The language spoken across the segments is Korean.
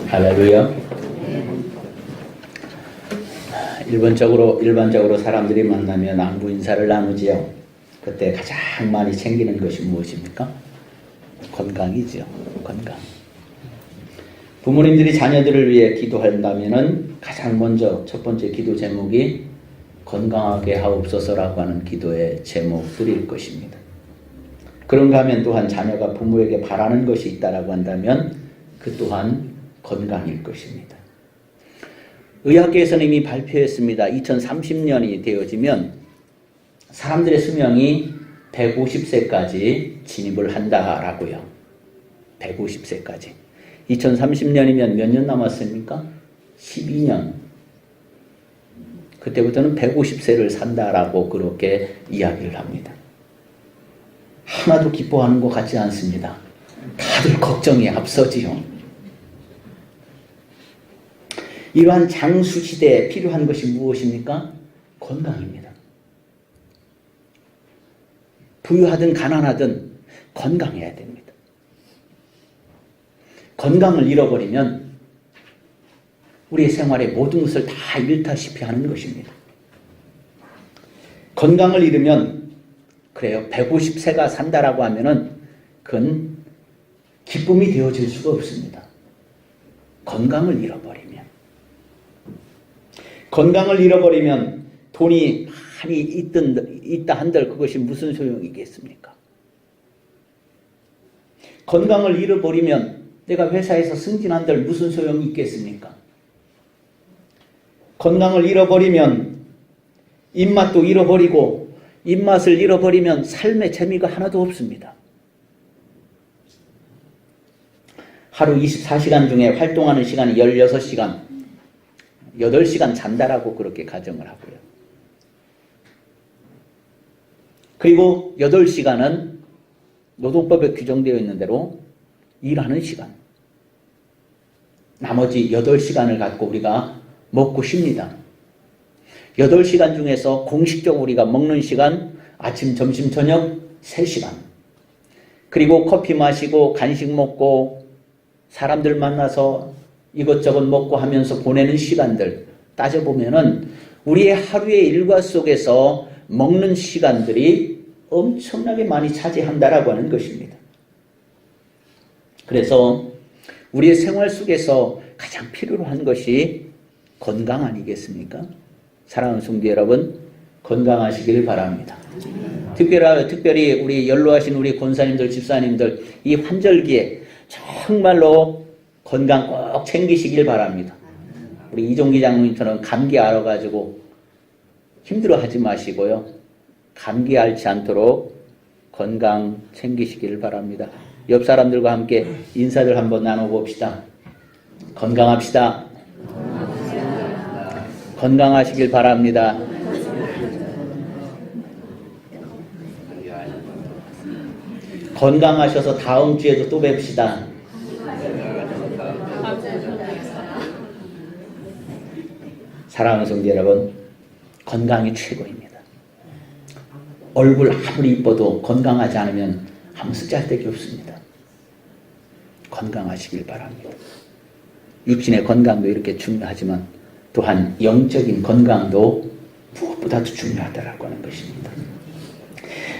할렐루야. 일반적으로 사람들이 만나면 안부 인사를 나누지요. 그때 가장 많이 챙기는 것이 무엇입니까? 건강이죠. 건강. 부모님들이 자녀들을 위해 기도한다면은 가장 먼저 첫 번째 기도 제목이 건강하게 하옵소서라고 하는 기도의 제목들일 것입니다. 그런가 하면 또한 자녀가 부모에게 바라는 것이 있다라고 한다면 그 또한 건강일 것입니다. 의학계에서는 이미 발표했습니다. 2030년이 되어지면 사람들의 수명이 150세까지 진입을 한다라고요. 150세까지. 2030년이면 몇 년 남았습니까? 12년. 그때부터는 150세를 산다라고 그렇게 이야기를 합니다. 하나도 기뻐하는 것 같지 않습니다. 다들 걱정이 앞서지요. 이러한 장수시대에 필요한 것이 무엇입니까? 건강입니다. 부유하든 가난하든 건강해야 됩니다. 건강을 잃어버리면 우리의 생활의 모든 것을 다 잃다시피 하는 것입니다. 건강을 잃으면 그래요. 150세가 산다라고 하면은 그건 기쁨이 되어질 수가 없습니다. 건강을 잃어버리면. 건강을 잃어버리면 돈이 많이 있다 한들 그것이 무슨 소용이겠습니까? 건강을 잃어버리면 내가 회사에서 승진한들 무슨 소용이 있겠습니까? 건강을 잃어버리면 입맛도 잃어버리고 입맛을 잃어버리면 삶의 재미가 하나도 없습니다. 하루 24시간 중에 활동하는 시간이 16시간, 8시간 잔다라고 그렇게 가정을 하고요. 그리고 8시간은 노동법에 규정되어 있는 대로 일하는 시간. 나머지 8시간을 갖고 우리가 먹고 쉽니다. 8시간 중에서 공식적으로 우리가 먹는 시간 아침, 점심, 저녁 3시간. 그리고 커피 마시고 간식 먹고 사람들 만나서 이것저것 먹고 하면서 보내는 시간들 따져보면은 우리의 하루의 일과 속에서 먹는 시간들이 엄청나게 많이 차지한다라고 하는 것입니다. 그래서 우리의 생활 속에서 가장 필요로 한 것이 건강 아니겠습니까? 사랑하는 성도 여러분, 건강하시길 바랍니다. 특별히 우리 연로하신 우리 권사님들, 집사님들 이 환절기에 정말로 건강 꼭 챙기시길 바랍니다. 우리 이종기 장로님처럼 감기 앓아가지고 힘들어하지 마시고요. 감기 앓지 않도록 건강 챙기시길 바랍니다. 옆 사람들과 함께 인사들 한번 나눠봅시다. 건강합시다. 건강하시길 바랍니다. 건강하셔서 다음 주에도 또 뵙시다. 사랑하는 성도 여러분, 건강이 최고입니다. 얼굴 아무리 이뻐도 건강하지 않으면 아무 쓰잘데기 없습니다. 건강하시길 바랍니다. 육신의 건강도 이렇게 중요하지만 또한 영적인 건강도 무엇보다도 중요하다고 하는 것입니다.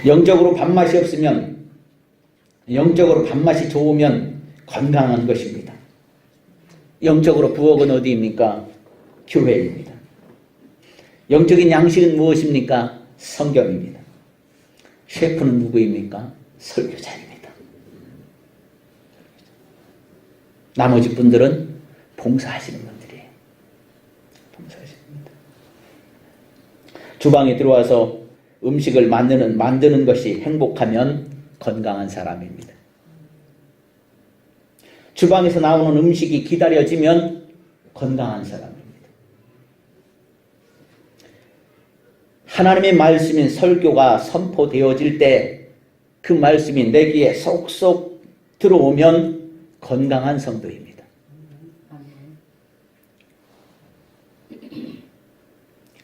영적으로 밥맛이 없으면, 영적으로 밥맛이 좋으면 건강한 것입니다. 영적으로 부엌은 어디입니까? 교회입니다. 영적인 양식은 무엇입니까? 성경입니다. 셰프는 누구입니까? 설교자입니다. 나머지 분들은 봉사하시는 분들이에요. 봉사하십니다. 주방에 들어와서 음식을 만드는 것이 행복하면 건강한 사람입니다. 주방에서 나오는 음식이 기다려지면 건강한 사람입니다. 하나님의 말씀인 설교가 선포되어질 때 그 말씀이 내 귀에 쏙쏙 들어오면 건강한 성도입니다.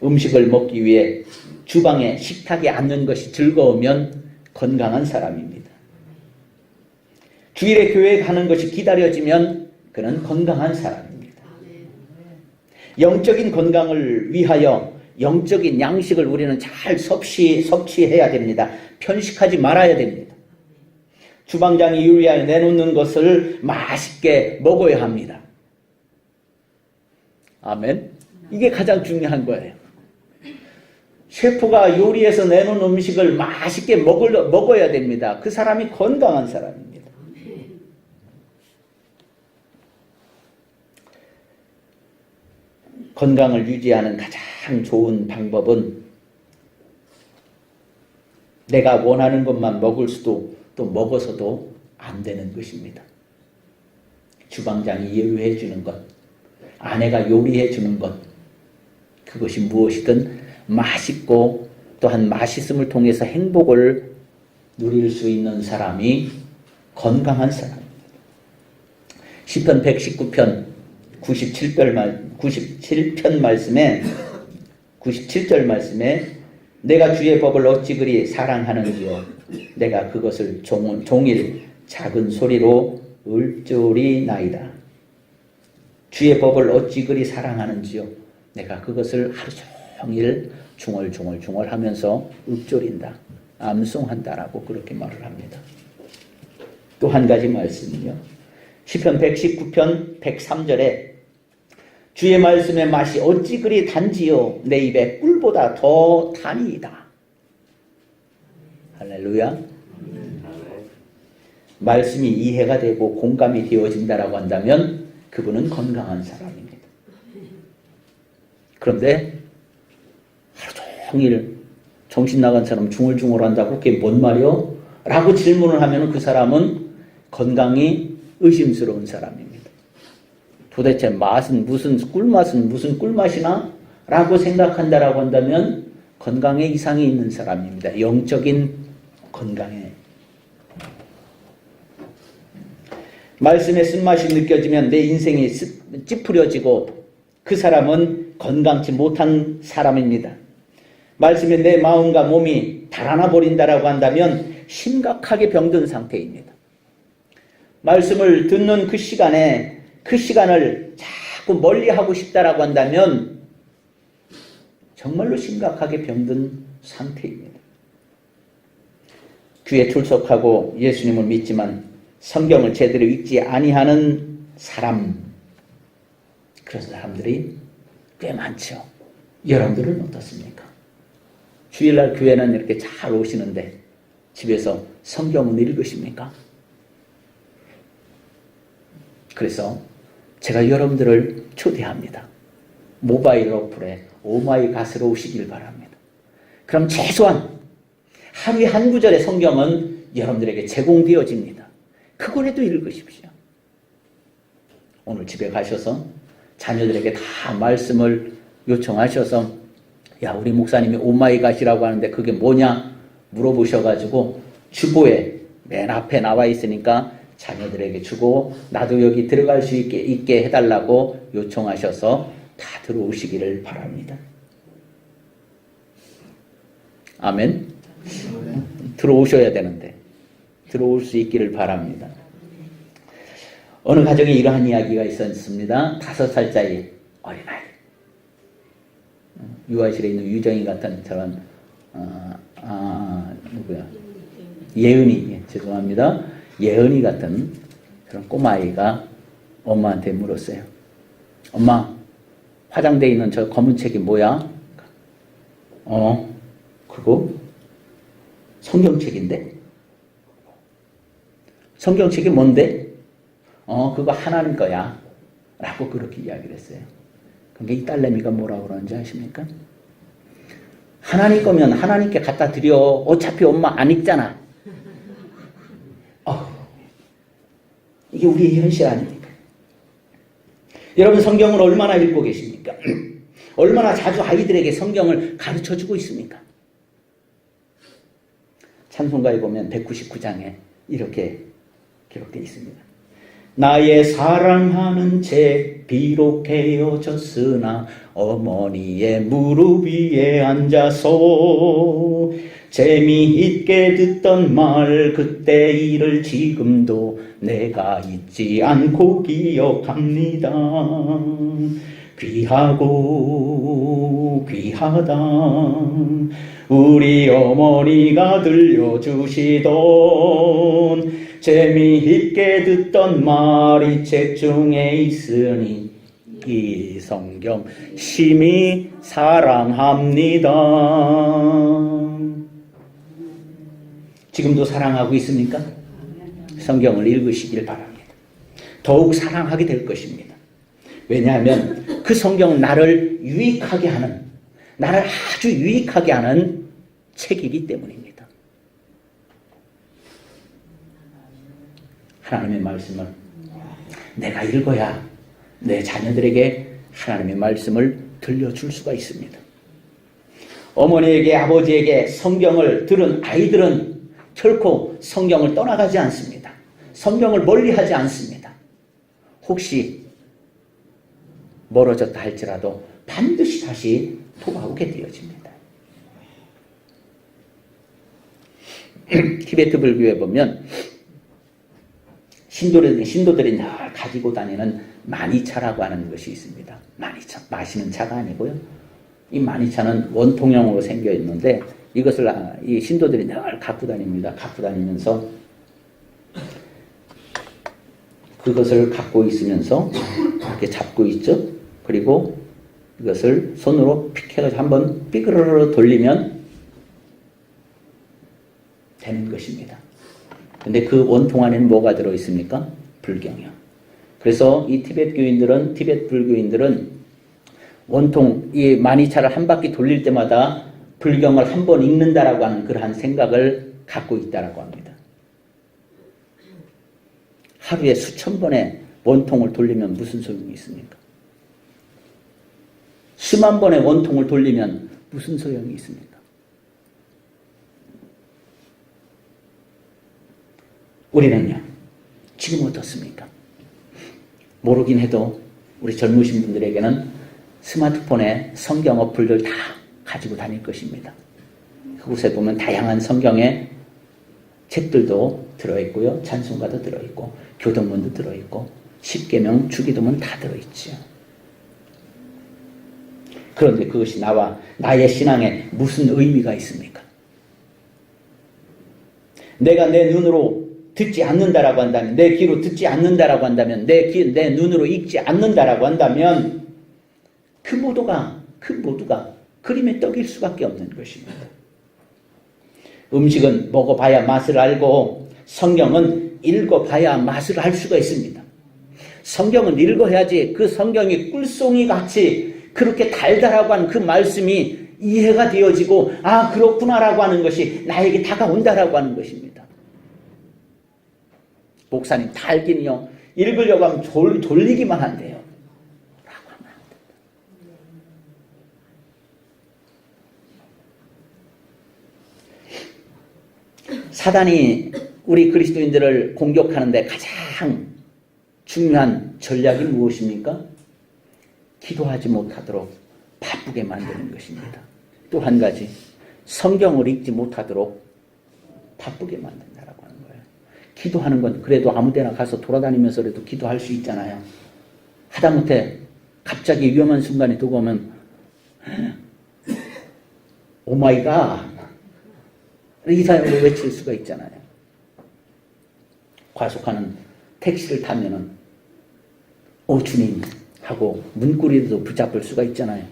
음식을 먹기 위해 주방에 식탁에 앉는 것이 즐거우면 건강한 사람입니다. 주일에 교회에 가는 것이 기다려지면 그는 건강한 사람입니다. 영적인 건강을 위하여 영적인 양식을 우리는 잘 섭취해야 됩니다. 편식하지 말아야 됩니다. 주방장이 요리하여 내놓는 것을 맛있게 먹어야 합니다. 아멘. 이게 가장 중요한 거예요. 셰프가 요리해서 내놓은 음식을 맛있게 먹어야 됩니다. 그 사람이 건강한 사람입니다. 건강을 유지하는 가장 좋은 방법은 내가 원하는 것만 먹을 수도 또 먹어서도 안 되는 것입니다. 주방장이 예우해 주는 것, 아내가 요리해 주는 것, 그것이 무엇이든 맛있고 또한 맛있음을 통해서 행복을 누릴 수 있는 사람이 건강한 사람입니다. 시편 119편 97편 말씀에 97절 말씀에 내가 주의 법을 어찌 그리 사랑하는지요 내가 그것을 종일 작은 소리로 읊조리나이다. 주의 법을 어찌 그리 사랑하는지요 내가 그것을 하루 종일 중얼중얼 하면서 읊조린다. 암송한다라고 그렇게 말을 합니다. 또 한 가지 말씀은요. 시편 119편 103절에 주의 말씀의 맛이 어찌 그리 단지요 내 입에 꿀보다 더 단이다. 할렐루야. 말씀이 이해가 되고 공감이 되어진다라고 한다면 그분은 건강한 사람입니다. 그런데 하루 종일 정신 나간 사람 중얼중얼 한다고 그게 뭔 말이요? 라고 질문을 하면 그 사람은 건강이 의심스러운 사람입니다. 도대체 맛은 무슨 꿀맛이나? 라고 생각한다라고 한다면 건강에 이상이 있는 사람입니다. 영적인 건강에. 말씀의 쓴맛이 느껴지면 내 인생이 찌푸려지고 그 사람은 건강치 못한 사람입니다. 말씀에 내 마음과 몸이 달아나 버린다라고 한다면 심각하게 병든 상태입니다. 말씀을 듣는 그 시간을 자꾸 멀리하고 싶다라고 한다면 정말로 심각하게 병든 상태입니다. 교회 출석하고 예수님을 믿지만 성경을 제대로 읽지 아니하는 사람, 그런 사람들이 꽤 많죠. 여러분들은 어떻습니까? 주일날 교회는 이렇게 잘 오시는데 집에서 성경은 읽으십니까? 그래서 제가 여러분들을 초대합니다. 모바일 어플에 오마이갓으로 오시길 바랍니다. 그럼 최소한 하루에 한 구절의 성경은 여러분들에게 제공되어집니다. 그거라도 읽으십시오. 오늘 집에 가셔서 자녀들에게 다 말씀을 요청하셔서 야 우리 목사님이 오마이갓이라고 하는데 그게 뭐냐 물어보셔가지고 주보에 맨 앞에 나와 있으니까 자녀들에게 주고 나도 여기 들어갈 수 있게 해달라고 요청하셔서 다 들어오시기를 바랍니다. 아멘. 들어오셔야 되는데 들어올 수 있기를 바랍니다. 어느 가정에 이러한 이야기가 있었습니다. 5살짜리 어린아이, 유아실에 있는 유정이 같은 저런 누구야? 예은이, 죄송합니다. 예은이 같은 그런 꼬마아이가 엄마한테 물었어요. 엄마, 화장대에 있는 저 검은 책이 뭐야? 그거 성경책인데? 성경책이 뭔데? 그거 하나님 거야. 라고 그렇게 이야기를 했어요. 그러니까 이 딸내미가 뭐라고 그러는지 아십니까? 하나님 거면 하나님께 갖다 드려. 어차피 엄마 안 읽잖아. 이게 우리의 현실 아닙니까? 여러분 성경을 얼마나 읽고 계십니까? 얼마나 자주 아이들에게 성경을 가르쳐주고 있습니까? 찬송가에 보면 199장에 이렇게 기록되어 있습니다. 나의 사랑하는 제 비록 헤어졌으나 어머니의 무릎 위에 앉아서 재미있게 듣던 말 그때 일을 지금도 내가 잊지 않고 기억합니다. 귀하고 귀하다 우리 어머니가 들려주시던 재미있게 듣던 말이 책 중에 있으니 이 성경 심히 사랑합니다. 지금도 사랑하고 있습니까? 성경을 읽으시길 바랍니다. 더욱 사랑하게 될 것입니다. 왜냐하면 그 성경은 나를 유익하게 하는, 나를 아주 유익하게 하는 책이기 때문입니다. 하나님의 말씀을 내가 읽어야 내 자녀들에게 하나님의 말씀을 들려줄 수가 있습니다. 어머니에게 아버지에게 성경을 들은 아이들은 결코 성경을 떠나가지 않습니다. 성경을 멀리하지 않습니다. 혹시 멀어졌다 할지라도 반드시 다시 돌아오게 되어집니다. 티베트 불교에 보면 신도들이 늘 가지고 다니는 마니차라고 하는 것이 있습니다. 마니차, 마시는 차가 아니고요. 이 마니차는 원통형으로 생겨 있는데 이것을 이 신도들이 늘 갖고 다닙니다. 갖고 다니면서 그것을 갖고 있으면서 이렇게 잡고 있죠. 그리고 이것을 손으로 픽 해가지고 한번 삐그러러 돌리면 되는 것입니다. 근데 그 원통 안에는 뭐가 들어있습니까? 불경이요. 그래서 이 티베트 불교인들은 원통, 이 마니차를 한 바퀴 돌릴 때마다 불경을 한 번 읽는다라고 하는 그러한 생각을 갖고 있다라고 합니다. 하루에 수천 번의 원통을 돌리면 무슨 소용이 있습니까? 수만 번의 원통을 돌리면 무슨 소용이 있습니까? 우리는요, 지금 어떻습니까? 모르긴 해도 우리 젊으신 분들에게는 스마트폰에 성경 어플들 다 가지고 다닐 것입니다. 그곳에 보면 다양한 성경의 책들도 들어있고요. 찬송가도 들어있고 교도문도 들어있고 십계명, 주기도문 다 들어있지요. 그런데 그것이 나의 신앙에 무슨 의미가 있습니까? 내가 내 눈으로 듣지 않는다라고 한다면, 내 귀로 듣지 않는다라고 한다면, 내 눈으로 읽지 않는다라고 한다면 그 모두가 그림의 떡일 수밖에 없는 것입니다. 음식은 먹어봐야 맛을 알고 성경은 읽어봐야 맛을 알 수가 있습니다. 성경은 읽어야지 그 성경이 꿀송이 같이 그렇게 달달하고 하는 그 말씀이 이해가 되어지고 아 그렇구나라고 하는 것이 나에게 다가온다라고 하는 것입니다. 목사님 다 알긴요. 읽으려고 하면 돌리기만 한대요. 라고 하면 안 된다. 사단이 우리 그리스도인들을 공격하는데 가장 중요한 전략이 무엇입니까? 기도하지 못하도록 바쁘게 만드는 것입니다. 또 한 가지, 성경을 읽지 못하도록 바쁘게 만든다라고 하는 거예요. 기도하는 건 그래도 아무 데나 가서 돌아다니면서라도 기도할 수 있잖아요. 하다못해 갑자기 위험한 순간에 두고 오면 오마이갓 이 사용으로 외칠 수가 있잖아요. 과속하는 택시를 타면은 오 주님 하고 문고리도 붙잡을 수가 있잖아요.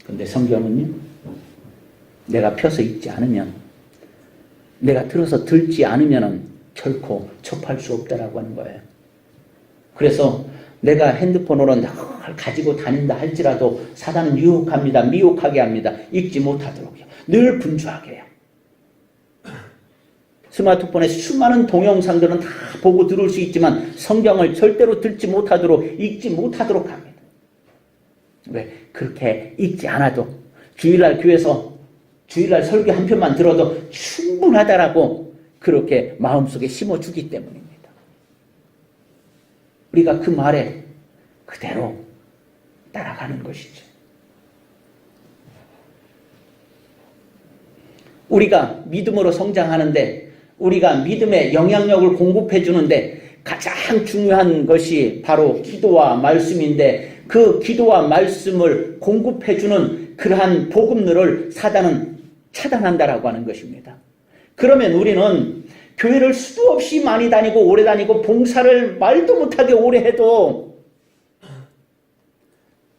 근데 성경은요, 내가 펴서 읽지 않으면, 내가 들어서 듣지 않으면 결코 접할 수 없다라고 하는 거예요. 그래서 내가 핸드폰으로 늘 가지고 다닌다 할지라도 사단은 유혹합니다. 미혹하게 합니다. 읽지 못하도록요. 늘 분주하게 해요. 스마트폰에 수많은 동영상들은 다 보고 들을 수 있지만 성경을 절대로 듣지 못하도록 읽지 못하도록 합니다. 왜? 그렇게 읽지 않아도 주일날 교회에서 주일날 설교 한 편만 들어도 충분하다라고 그렇게 마음속에 심어주기 때문입니다. 우리가 그 말에 그대로 따라가는 것이죠. 우리가 믿음으로 성장하는데, 우리가 믿음의 영향력을 공급해 주는데 가장 중요한 것이 바로 기도와 말씀인데, 그 기도와 말씀을 공급해 주는 그러한 복음들을 사단은 차단한다라고 하는 것입니다. 그러면 우리는 교회를 수도 없이 많이 다니고 오래 다니고 봉사를 말도 못하게 오래 해도,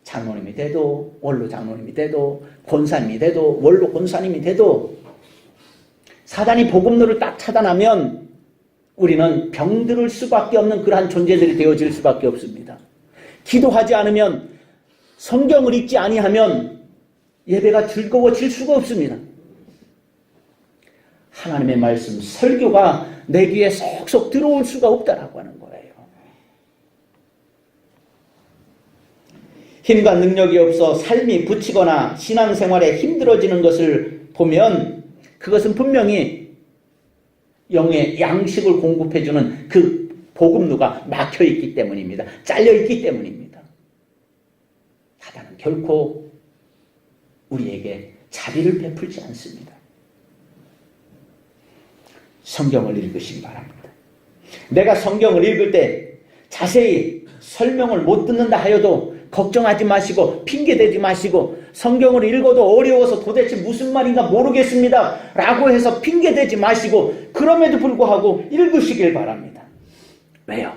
장로님이 돼도 원로 장로님이 돼도 권사님이 돼도 원로 권사님이 돼도 사단이 복음들을 딱 차단하면 우리는 병들을 수밖에 없는 그러한 존재들이 되어질 수밖에 없습니다. 기도하지 않으면, 성경을 읽지 아니하면 예배가 즐거워질 수가 없습니다. 하나님의 말씀, 설교가 내 귀에 속속 들어올 수가 없다라고 하는 거예요. 힘과 능력이 없어 삶이 부치거나 신앙생활에 힘들어지는 것을 보면 그것은 분명히 영의 양식을 공급해주는 그 복음루가 막혀있기 때문입니다. 잘려있기 때문입니다. 사단은 결코 우리에게 자비를 베풀지 않습니다. 성경을 읽으시기 바랍니다. 내가 성경을 읽을 때 자세히 설명을 못 듣는다 하여도 걱정하지 마시고 핑계대지 마시고, 성경을 읽어도 어려워서 도대체 무슨 말인가 모르겠습니다 라고 해서 핑계대지 마시고 그럼에도 불구하고 읽으시길 바랍니다. 왜요?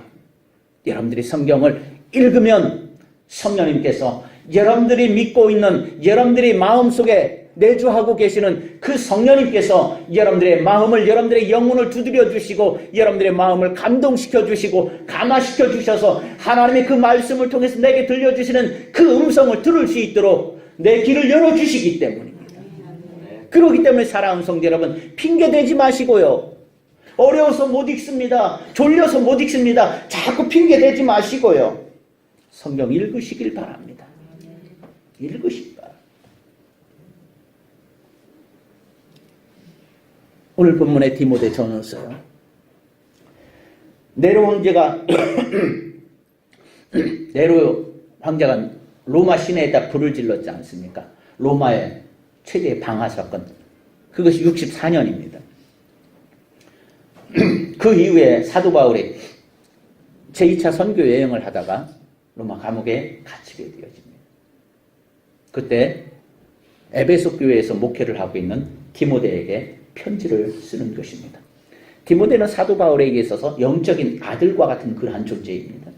여러분들이 성경을 읽으면 성령님께서 여러분들이 믿고 있는, 여러분들이 마음속에 내주하고 계시는 그 성령님께서 여러분들의 마음을, 여러분들의 영혼을 두드려 주시고 여러분들의 마음을 감동시켜 주시고 감화시켜 주셔서 하나님의 그 말씀을 통해서 내게 들려주시는 그 음성을 들을 수 있도록 내 귀를 열어주시기 때문입니다. 그렇기 때문에 사랑하는 성도 여러분, 핑계대지 마시고요. 어려워서 못 읽습니다. 졸려서 못 읽습니다. 자꾸 핑계대지 마시고요. 성경 읽으시길 바랍니다. 읽으시길 바랍니다. 오늘 본문의 디모데 전서요. 네로 황제가 로마 시내에다 불을 질렀지 않습니까? 로마의 최대의 방화 사건. 그것이 64년입니다. 그 이후에 사도 바울이 제2차 선교 여행을 하다가 로마 감옥에 갇히게 되어집니다. 그때 에베소 교회에서 목회를 하고 있는 디모데에게 편지를 쓰는 것입니다. 디모데는 사도 바울에게 있어서 영적인 아들과 같은 그러한 존재입니다.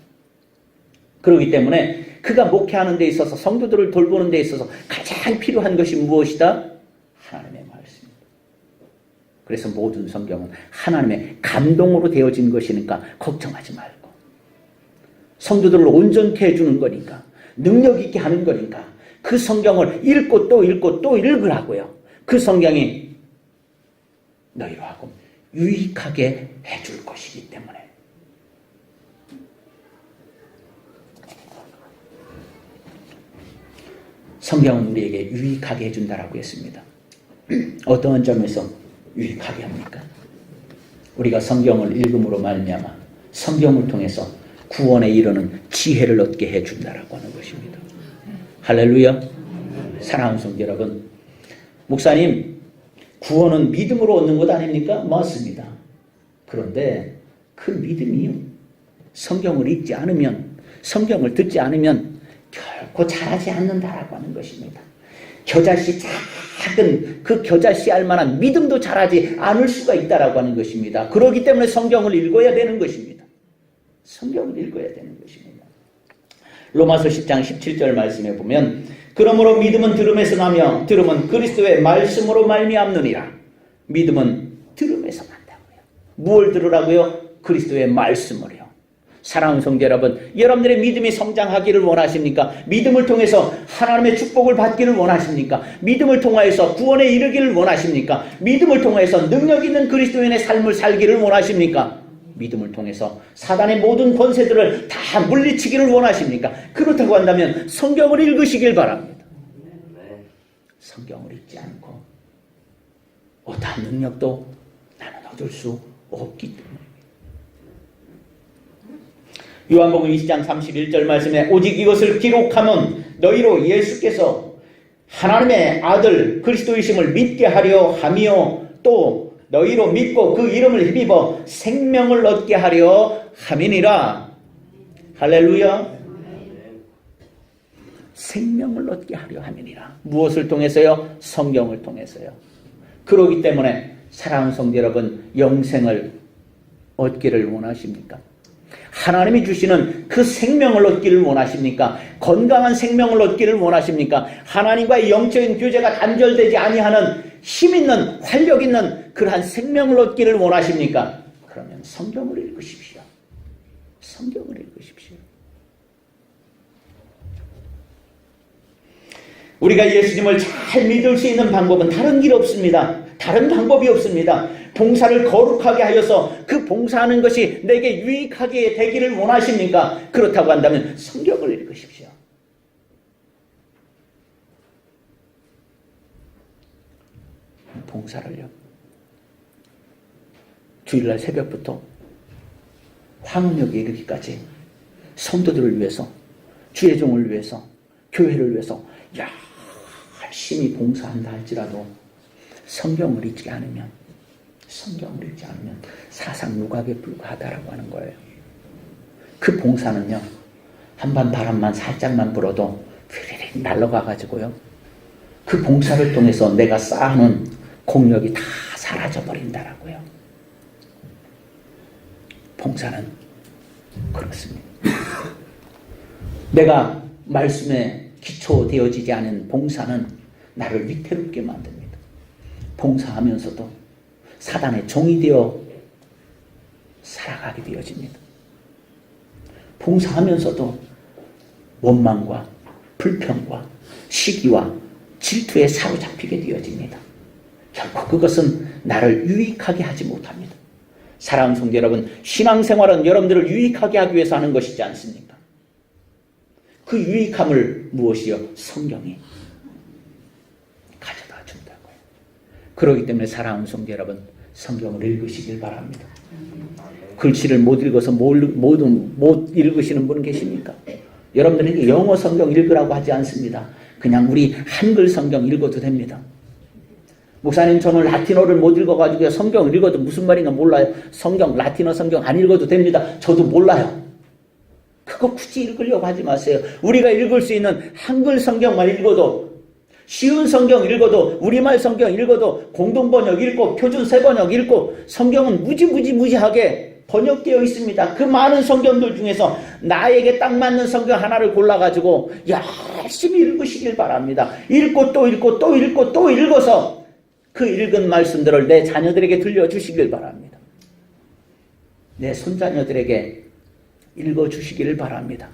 그렇기 때문에 그가 목회하는 데 있어서, 성도들을 돌보는 데 있어서 가장 필요한 것이 무엇이다? 하나님의 말씀입니다. 그래서 모든 성경은 하나님의 감동으로 되어진 것이니까 걱정하지 말고, 성도들을 온전케 해주는 거니까, 능력 있게 하는 거니까 그 성경을 읽고 또 읽고 또 읽으라고요. 그 성경이 너희로 하고 유익하게 해줄 것이기 때문에. 성경은 우리에게 유익하게 해준다라고 했습니다. 어떠한 점에서 유익하게 합니까? 우리가 성경을 읽음으로 말미암아 성경을 통해서 구원에 이르는 지혜를 얻게 해준다라고 하는 것입니다. 할렐루야. 사랑하는 성도 여러분, 목사님, 구원은 믿음으로 얻는 것 아닙니까? 맞습니다. 그런데 그 믿음이 성경을 읽지 않으면, 성경을 듣지 않으면 결코 자라지 않는다라고 하는 것입니다. 겨자씨, 작은 그 겨자씨 알만한 믿음도 자라지 않을 수가 있다라고 하는 것입니다. 그렇기 때문에 성경을 읽어야 되는 것입니다. 성경을 읽어야 되는 것입니다. 로마서 10장 17절 말씀에 보면, 그러므로 믿음은 들음에서 나며 들음은 그리스도의 말씀으로 말미암느니라. 믿음은 들음에서 난다고요. 무엇을 들으라고요? 그리스도의 말씀을요. 사랑하는 성도 여러분, 여러분들의 믿음이 성장하기를 원하십니까? 믿음을 통해서 하나님의 축복을 받기를 원하십니까? 믿음을 통하여서 구원에 이르기를 원하십니까? 믿음을 통해서 능력 있는 그리스도인의 삶을 살기를 원하십니까? 믿음을 통해서 사단의 모든 권세들을 다 물리치기를 원하십니까? 그렇다고 한다면 성경을 읽으시길 바랍니다. 성경을 읽지 않고 어떠한 능력도 나는 얻을 수 없기 때문입니다. 요한복음 20장 31절 말씀에 오직 이것을 기록하면 너희로 예수께서 하나님의 아들 그리스도이심을 믿게 하려 하며 또 너희로 믿고 그 이름을 힘입어 생명을 얻게 하려 함이니라. 할렐루야. 생명을 얻게 하려 함이니라. 무엇을 통해서요? 성경을 통해서요. 그러기 때문에 사랑하는 성도 여러분, 영생을 얻기를 원하십니까? 하나님이 주시는 그 생명을 얻기를 원하십니까? 건강한 생명을 얻기를 원하십니까? 하나님과의 영적인 교제가 단절되지 아니하는 힘 있는, 활력 있는 그러한 생명을 얻기를 원하십니까? 그러면 성경을 읽으십시오. 성경을 읽으십시오. 우리가 예수님을 잘 믿을 수 있는 방법은 다른 길 없습니다. 다른 방법이 없습니다. 봉사를 거룩하게 하여서 그 봉사하는 것이 내게 유익하게 되기를 원하십니까? 그렇다고 한다면 성경을 읽으십시오. 봉사를요. 주일날 새벽부터 황혼역에 이르기까지 성도들을 위해서, 주의 종을 위해서, 교회를 위해서 열심히 봉사한다 할지라도 성경을 읽지 않으면 사상 누각에 불과하다라고 하는 거예요. 그 봉사는요, 한번 바람만 살짝만 불어도 휘리릭 날아가가지고요, 그 봉사를 통해서 내가 쌓아놓은 공력이 다 사라져버린다라고요. 봉사는 그렇습니다. 내가 말씀에 기초되어지지 않은 봉사는 나를 위태롭게 만듭니다. 봉사하면서도 사단의 종이 되어 살아가게 되어집니다. 봉사하면서도 원망과 불평과 시기와 질투에 사로잡히게 되어집니다. 결코 그것은 나를 유익하게 하지 못합니다. 사랑하는 성도 여러분, 신앙생활은 여러분들을 유익하게 하기 위해서 하는 것이지 않습니까? 그 유익함을 무엇이요? 성경이 가져다 준다고요. 그렇기 때문에 사랑하는 성도 여러분, 성경을 읽으시길 바랍니다. 글씨를 못 읽어서 못 읽으시는 분 계십니까? 여러분들에게 영어 성경 읽으라고 하지 않습니다. 그냥 우리 한글 성경 읽어도 됩니다. 목사님, 저는 라틴어를 못 읽어가지고 성경 읽어도 무슨 말인가 몰라요. 성경, 라틴어 성경 안 읽어도 됩니다. 저도 몰라요. 그거 굳이 읽으려고 하지 마세요. 우리가 읽을 수 있는 한글 성경만 읽어도, 쉬운 성경 읽어도, 우리말 성경 읽어도, 공동번역 읽고, 표준 세번역 읽고, 성경은 무지하게 번역되어 있습니다. 그 많은 성경들 중에서 나에게 딱 맞는 성경 하나를 골라가지고 열심히 읽으시길 바랍니다. 읽고 또 읽고 또 읽고 또 읽어서 그 읽은 말씀들을 내 자녀들에게 들려주시길 바랍니다. 내 손자녀들에게 읽어주시기를 바랍니다.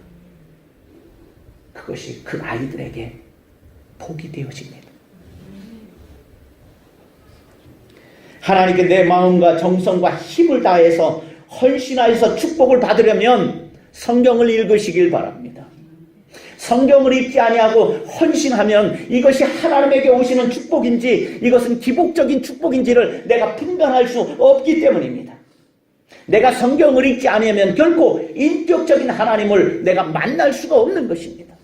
그것이 그 아이들에게 복이 되어집니다. 하나님께 내 마음과 정성과 힘을 다해서 헌신하여서 축복을 받으려면 성경을 읽으시길 바랍니다. 성경을 읽지 아니하고 헌신하면 이것이 하나님에게 오시는 축복인지 이것은 기복적인 축복인지를 내가 분간할 수 없기 때문입니다. 내가 성경을 읽지 않으면 결코 인격적인 하나님을 내가 만날 수가 없는 것입니다.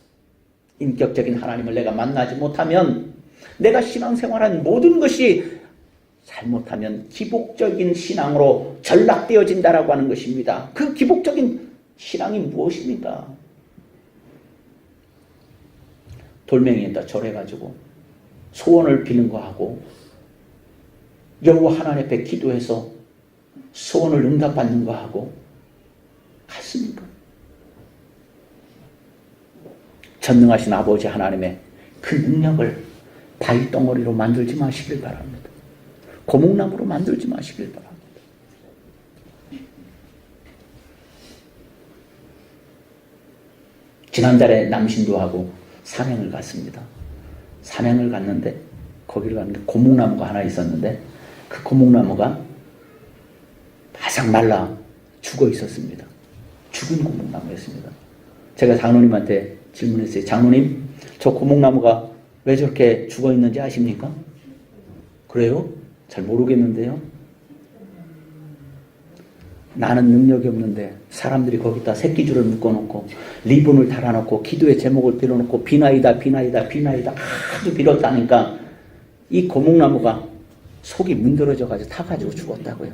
인격적인 하나님을 내가 만나지 못하면 내가 신앙생활한 모든 것이 잘못하면 기복적인 신앙으로 전락되어진다라고 하는 것입니다. 그 기복적인 신앙이 무엇입니까? 돌멩이에다 절해가지고 소원을 비는 거하고 여호와 하나님 앞에 기도해서 소원을 응답받는 거하고 같습니까? 전능하신 아버지 하나님의 그 능력을 바위덩어리로 만들지 마시길 바랍니다. 고목나무로 만들지 마시길 바랍니다. 지난달에 남신도하고 산행을 갔습니다. 산행을 갔는데 거기를 갔는데 고목나무가 하나 있었는데 그 고목나무가 바싹 말라 죽어 있었습니다. 죽은 고목나무였습니다. 제가 장로님한테 질문했어요. 장로님, 저 고목나무가 왜 저렇게 죽어 있는지 아십니까? 그래요? 잘 모르겠는데요. 나는 능력이 없는데 사람들이 거기다 새끼줄을 묶어놓고 리본을 달아놓고 기도의 제목을 빌어놓고 비나이다 비나이다 비나이다 아주 빌었다니까 이 고목나무가 속이 문드러져가지고 타가지고 죽었다고요.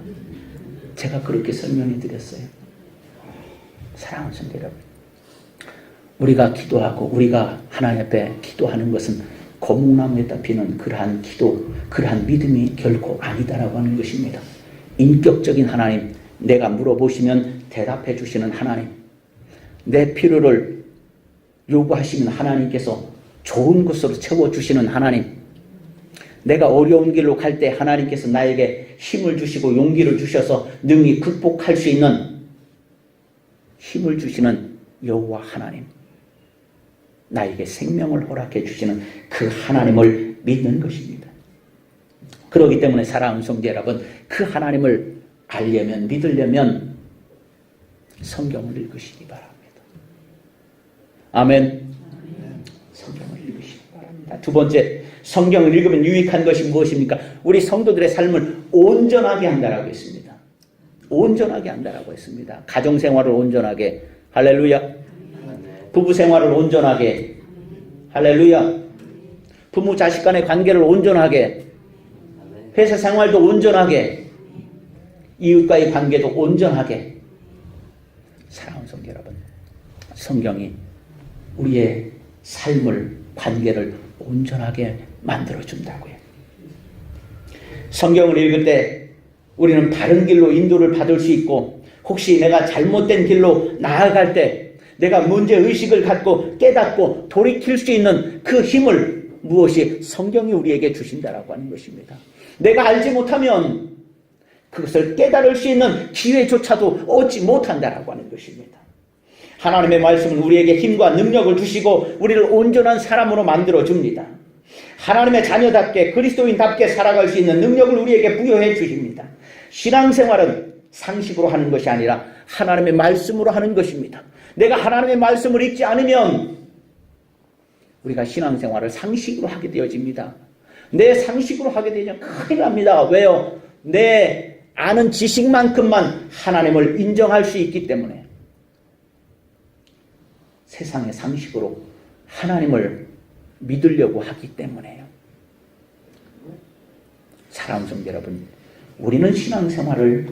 제가 그렇게 설명해 드렸어요. 사랑하는 성도 여러분, 우리가 기도하고 우리가 하나님 앞에 기도하는 것은 고목나무에다 피는 그러한 기도, 그러한 믿음이 결코 아니다라고 하는 것입니다. 인격적인 하나님, 내가 물어보시면 대답해 주시는 하나님, 내 필요를 요구하시는 하나님께서 좋은 것으로 채워주시는 하나님, 내가 어려운 길로 갈 때 하나님께서 나에게 힘을 주시고 용기를 주셔서 능히 극복할 수 있는 힘을 주시는 여호와 하나님, 나에게 생명을 허락해 주시는 그 하나님을 믿는 것입니다. 그렇기 때문에 사랑하는 성도 여러분, 그 하나님을 알려면, 믿으려면 성경을 읽으시기 바랍니다. 아멘. 성경을 읽으시기 바랍니다. 두 번째, 성경을 읽으면 유익한 것이 무엇입니까? 우리 성도들의 삶을 온전하게 한다라고 했습니다. 온전하게 한다라고 했습니다. 가정생활을 온전하게, 할렐루야. 부부생활을 온전하게, 할렐루야. 부모 자식 간의 관계를 온전하게, 회사 생활도 온전하게, 이웃과의 관계도 온전하게. 사랑하는 성도 여러분, 성경이 우리의 삶을, 관계를 온전하게 만들어준다고요. 성경을 읽을 때 우리는 바른 길로 인도를 받을 수 있고, 혹시 내가 잘못된 길로 나아갈 때 내가 문제의식을 갖고 깨닫고 돌이킬 수 있는 그 힘을 무엇이 성경이 우리에게 주신다라고 하는 것입니다. 내가 알지 못하면 그것을 깨달을 수 있는 기회조차도 얻지 못한다라고 하는 것입니다. 하나님의 말씀은 우리에게 힘과 능력을 주시고 우리를 온전한 사람으로 만들어줍니다. 하나님의 자녀답게 그리스도인답게 살아갈 수 있는 능력을 우리에게 부여해 주십니다. 신앙생활은 상식으로 하는 것이 아니라 하나님의 말씀으로 하는 것입니다. 내가 하나님의 말씀을 읽지 않으면 우리가 신앙생활을 상식으로 하게 되어집니다. 내 상식으로 하게 되면 큰일 납니다. 왜요? 내 아는 지식만큼만 하나님을 인정할 수 있기 때문에. 세상의 상식으로 하나님을 믿으려고 하기 때문에요. 사랑하는 성도 여러분, 우리는 신앙생활을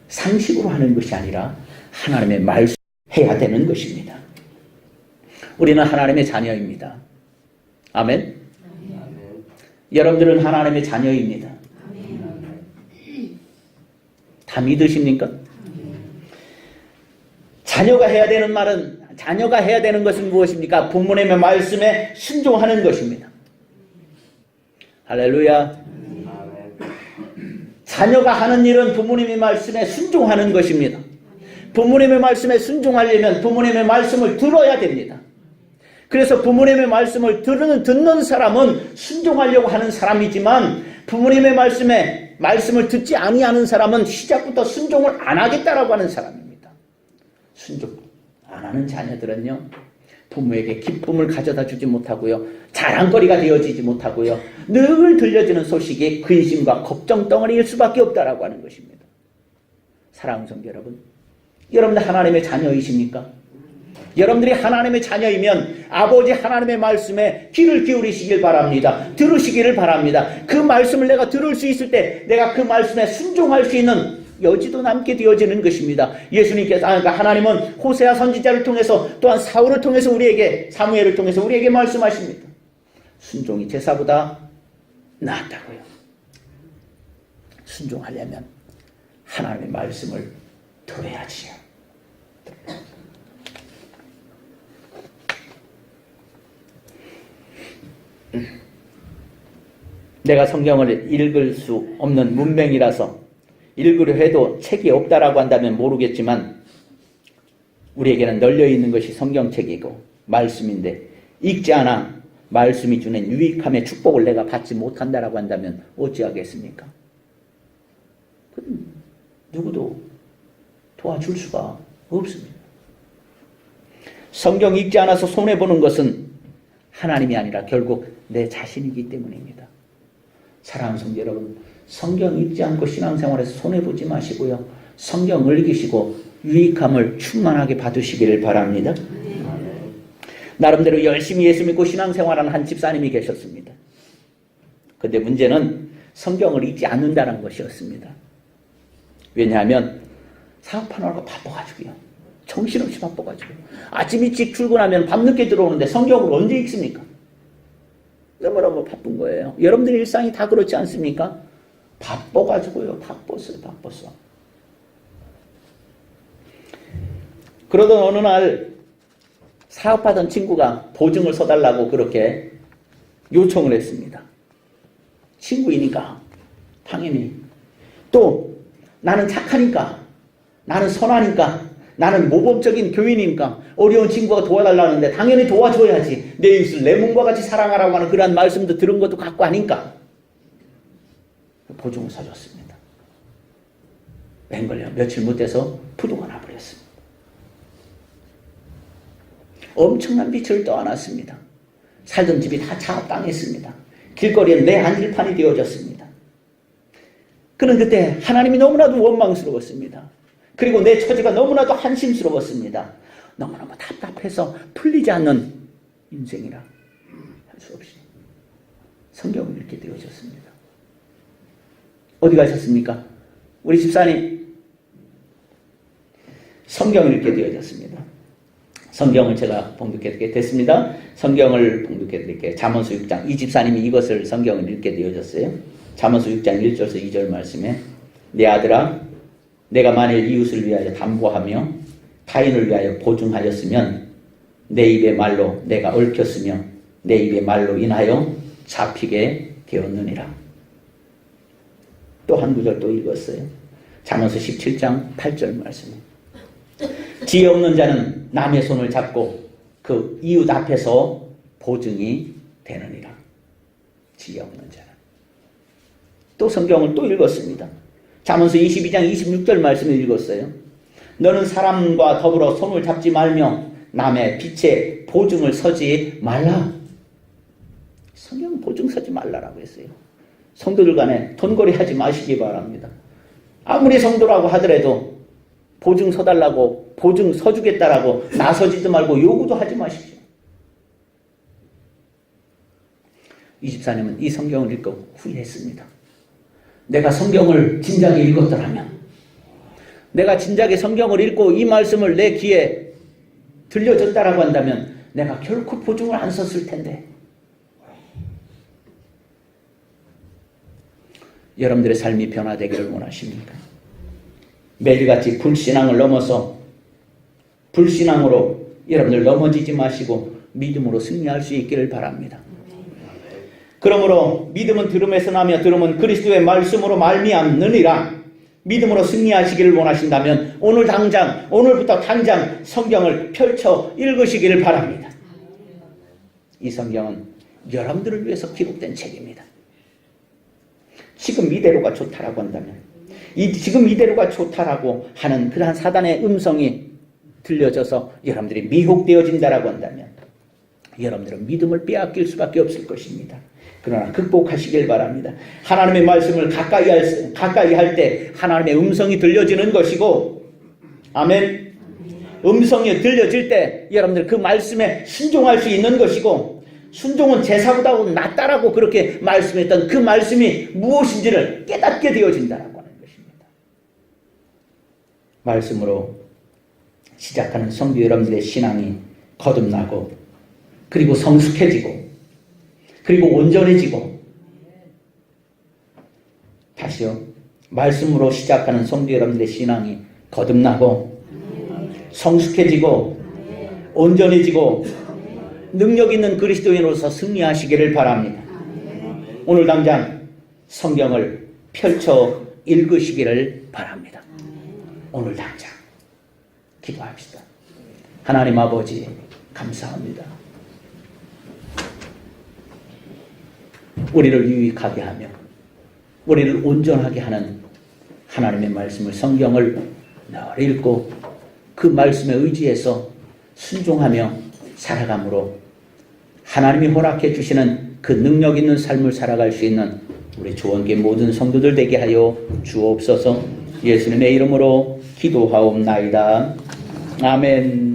상식으로 하는 것이 아니라 하나님의 말씀 해야 되는 것입니다. 우리는 하나님의 자녀입니다. 아멘. 여러분들은 하나님의 자녀입니다. 다 믿으십니까? 자녀가 해야 되는 말은, 자녀가 해야 되는 것은 무엇입니까? 부모님의 말씀에 순종하는 것입니다. 할렐루야. 자녀가 하는 일은 부모님의 말씀에 순종하는 것입니다. 부모님의 말씀에 순종하려면 부모님의 말씀을 들어야 됩니다. 그래서 부모님의 말씀을 듣는 사람은 순종하려고 하는 사람이지만, 부모님의 말씀을 듣지 아니하는 사람은 시작부터 순종을 안 하겠다라고 하는 사람입니다. 순종 안 하는 자녀들은요, 부모에게 기쁨을 가져다 주지 못하고요, 자랑거리가 되어지지 못하고요, 늘 들려지는 소식이 근심과 걱정 덩어리일 수밖에 없다라고 하는 것입니다. 사랑하는 성도 여러분, 여러분들 하나님의 자녀이십니까? 여러분들이 하나님의 자녀이면 아버지 하나님의 말씀에 귀를 기울이시길 바랍니다. 들으시기를 바랍니다. 그 말씀을 내가 들을 수 있을 때 내가 그 말씀에 순종할 수 있는 여지도 남게 되어지는 것입니다. 예수님께서, 그러니까 하나님은 호세아 선지자를 통해서, 또한 사울을 통해서 우리에게, 사무엘을 통해서 우리에게 말씀하십니다. 순종이 제사보다 낫다고요. 순종하려면 하나님의 말씀을 들어야지요. 내가 성경을 읽을 수 없는 문맹이라서 읽으려 해도 책이 없다라고 한다면 모르겠지만, 우리에게는 널려있는 것이 성경책이고 말씀인데, 읽지 않아 말씀이 주는 유익함의 축복을 내가 받지 못한다라고 한다면 어찌하겠습니까? 누구도 도와줄 수가 없습니다. 성경 읽지 않아서 손해보는 것은 하나님이 아니라 결국 내 자신이기 때문입니다. 사랑하는 성도 여러분, 성경 읽지 않고 신앙생활에서 손해보지 마시고요, 성경을 읽으시고 유익함을 충만하게 받으시기를 바랍니다. 나름대로 열심히 예수 믿고 신앙생활하는 한 집사님이 계셨습니다. 근데 문제는 성경을 읽지 않는다는 것이었습니다. 왜냐하면 사업하느라고 바빠가지고요. 정신없이 바빠가지고. 아침 일찍 출근하면 밤늦게 들어오는데 성경을 언제 읽습니까? 너무너무 바쁜 거예요. 여러분들 일상이 다 그렇지 않습니까? 바빠가지고요. 바빴어. 그러던 어느 날 사업하던 친구가 보증을 서달라고 그렇게 요청을 했습니다. 친구이니까 당연히. 또 나는 착하니까, 나는 선하니까, 나는 모범적인 교인이니까 어려운 친구가 도와달라는데 당연히 도와줘야지. 내 이웃을 내 몸과 같이 사랑하라고 하는 그러한 말씀도 들은 것도 갖고 하니까 보증을 사줬습니다. 웬걸요? 며칠 못해서 부도가 나버렸습니다. 엄청난 빛을 떠안았습니다. 살던 집이 다 차압당했습니다. 길거리엔 내 안일판이 되어졌습니다. 그는 그때 하나님이 너무나도 원망스러웠습니다. 그리고 내 처지가 너무나도 한심스러웠습니다. 너무너무 답답해서 풀리지 않는 인생이라 할 수 없이 성경을 읽게 되어졌습니다. 어디 가셨습니까? 우리 집사님 성경을 읽게 되어졌습니다. 성경을 제가 봉독해 됐습니다. 성경을 봉독해 드릴게요. 잠언서 6장. 이 집사님이 이것을 성경을 읽게 되어졌어요. 잠언서 6장 1절에서 2절 말씀에 내 아들아 내가 만일 이웃을 위하여 담보하며 타인을 위하여 보증하였으면 내 입의 말로 내가 얽혔으며 내 입의 말로 인하여 잡히게 되었느니라. 또 한 구절 또 읽었어요. 잠언서 17장 8절 말씀. 지혜 없는 자는 남의 손을 잡고 그 이웃 앞에서 보증이 되느니라. 지혜 없는 자는. 또 성경을 또 읽었습니다. 잠언서 22장 26절 말씀을 읽었어요. 너는 사람과 더불어 손을 잡지 말며 남의 빛에 보증을 서지 말라. 성경은 보증 서지 말라라고 했어요. 성도들 간에 돈거리 하지 마시기 바랍니다. 아무리 성도라고 하더라도 보증 서달라고 보증 서주겠다라고 나서지도 말고 요구도 하지 마십시오. 이 집사님은 이 성경을 읽고 후회했습니다. 내가 성경을 진작에 읽었더라면, 내가 진작에 성경을 읽고 이 말씀을 내 귀에 들려줬다라고 한다면 내가 결코 보증을 안 썼을 텐데. 여러분들의 삶이 변화되기를 원하십니까? 매일같이 불신앙을 넘어서 불신앙으로 여러분들 넘어지지 마시고 믿음으로 승리할 수 있기를 바랍니다. 그러므로 믿음은 들음에서 나며 들음은 그리스도의 말씀으로 말미암느니라. 믿음으로 승리하시기를 원하신다면 오늘부터 당장 성경을 펼쳐 읽으시기를 바랍니다. 이 성경은 여러분들을 위해서 기록된 책입니다. 지금 이대로가 좋다라고 한다면, 지금 이대로가 좋다라고 하는 그러한 사단의 음성이 들려져서 여러분들이 미혹되어진다라고 한다면 여러분들은 믿음을 빼앗길 수밖에 없을 것입니다. 그러나 극복하시길 바랍니다. 하나님의 말씀을 가까이 할 때 하나님의 음성이 들려지는 것이고, 아멘. 음성이 들려질 때 여러분들 그 말씀에 순종할 수 있는 것이고, 순종은 제사보다 낫다라고 그렇게 말씀했던 그 말씀이 무엇인지를 깨닫게 되어진다라고 하는 것입니다. 말씀으로 시작하는 성도 여러분들의 신앙이 거듭나고, 그리고 성숙해지고, 그리고 온전해지고, 다시요. 말씀으로 시작하는 성도 여러분들의 신앙이 거듭나고, 성숙해지고, 온전해지고, 능력 있는 그리스도인으로서 승리하시기를 바랍니다. 오늘 당장 성경을 펼쳐 읽으시기를 바랍니다. 오늘 당장 기도합시다. 하나님 아버지 감사합니다. 우리를 유익하게 하며 우리를 온전하게 하는 하나님의 말씀을, 성경을 늘 읽고 그 말씀에 의지해서 순종하며 살아감으로 하나님이 허락해 주시는 그 능력 있는 삶을 살아갈 수 있는 우리 조원계 모든 성도들 되게 하여 주옵소서. 예수님의 이름으로 기도하옵나이다. 아멘.